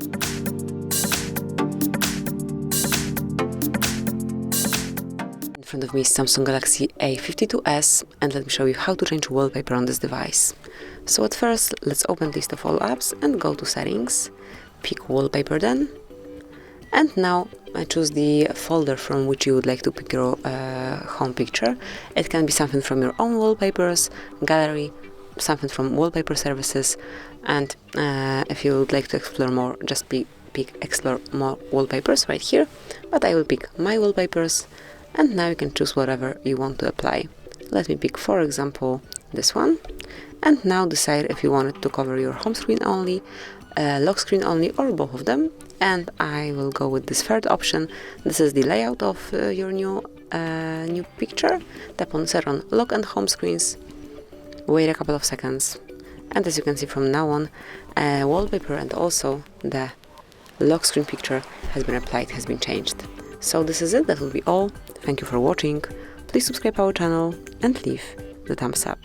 In front of me is Samsung Galaxy A52s, and let me show you how to change wallpaper on this device. So at first, let's open list of all apps and go to settings, pick wallpaper then, and now choose the folder from which you would like to pick your home picture. It can be something from your own wallpapers, gallery, something from wallpaper services, and if you would like to explore more, just pick explore more wallpapers right here, but I will pick my wallpapers, and now you can choose whatever you want to apply. Let me pick, for example, this one, and now decide if you want it to cover your home screen only, lock screen only, or both of them. And I will go with this third option. This is the layout of your new picture. Tap on set on lock and home screens, wait a couple of seconds, and as you can see from now on, wallpaper and also the lock screen picture has been applied, has been changed. So this is it, that will be all. Thank you for watching. Please subscribe our channel and leave the thumbs up.